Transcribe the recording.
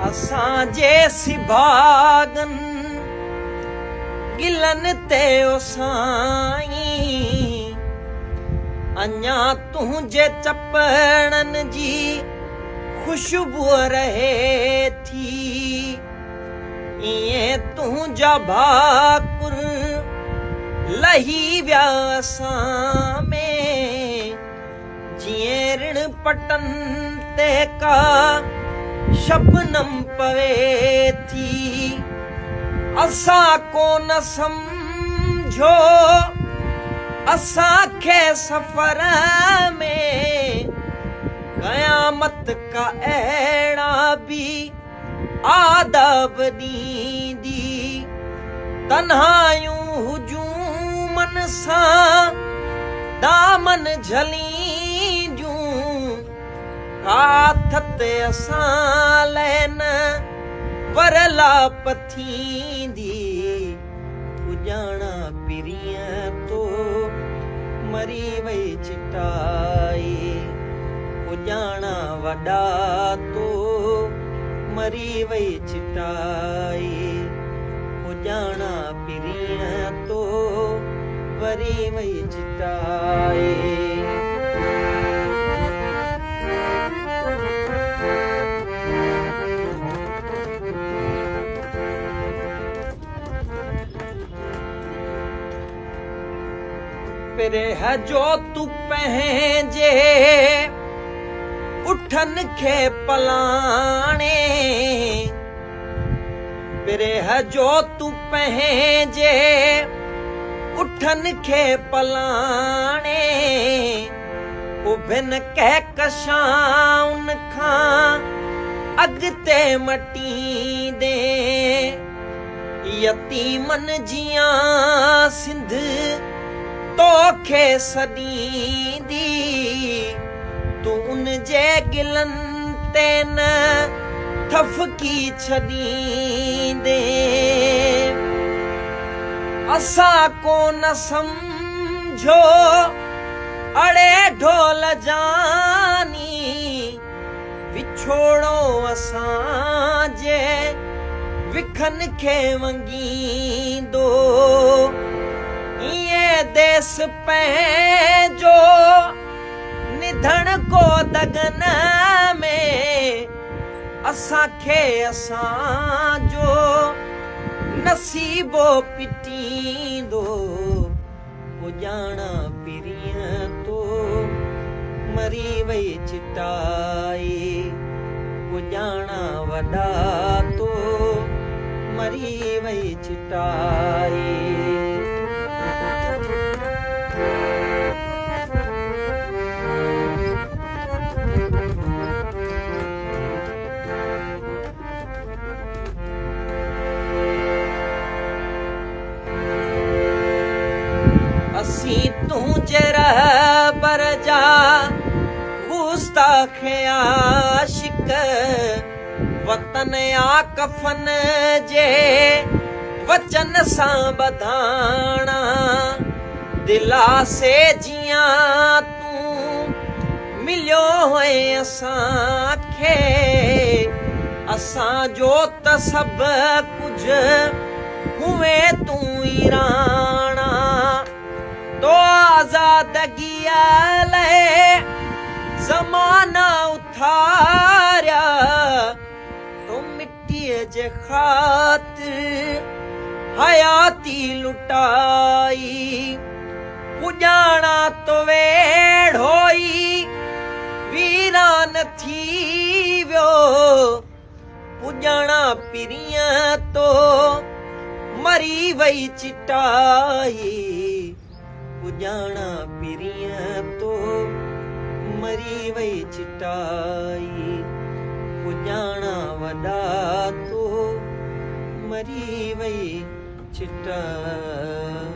असांजे सिभागन गिलन ते ओ साईं अञा तुंहिंजे चपड़न जी खुशबू रहे थी इएं तुंहिंजा भाकुर लही विया असां में जीअं ऋण पटन ते का शबनम पवे थी असां कोन सम्झो असांखे सफ़र में क़यामत का अहिड़ा बि आदाब ॾींदी तन्हायूं हुजूमन सां दामन झलींदियूं काथ ते असां लैन वरलाप थींदी पुॼाणा पिरीअ तो मरी वई चिटाई पुॼाणा वॾा तो मरी वई चिटाई पुॼाणा पिरीअ तो वरी वई चिटाई पिरह जो तू पंहिंजे उठन खे पलाणे पिरह जो तू पंहिंजे उठन खे पलाणे उभिन कहकशाउन खां अॻिते मटींदे यतीमन जियां सिंध तोखे सॾींदी तूं उन जे गिलन ते न थफकी छॾींदे असां कोन सम्झो अड़े ढोल जानी विछोड़ो असांजे विखन खे वंगींदो इएं देस पंहिंजो निधन को दगन में असांखे असांजो नसीबो पिटींदो पुॼाणा पिरीअ तो मरी वई चिटाई पुॼाणा वॾा तो मरी वई चिटाई असीं तुंहिंजे रहबर जा गुस्ताख आशिक वतन या कफन जे वचन सां ॿधाणा दिलासे जियां तूं मिलियो हुए असांखे असांजो त सभु कुझु हुए तूं ई राणा तो आज़ादगीअ लाइ ज़माना उथारिया तो मिटीअ जे ख़ातिर हयाती लुटाई पुॼाणा तो वेढ़ोई वीरान थी वियो पुॼाणा पिरीअ तो मरी वई चिटाई पुॼाणा पिरीअ तो मरी वई चिटाई पुॼाणा वॾा तो मरी वई चिटाई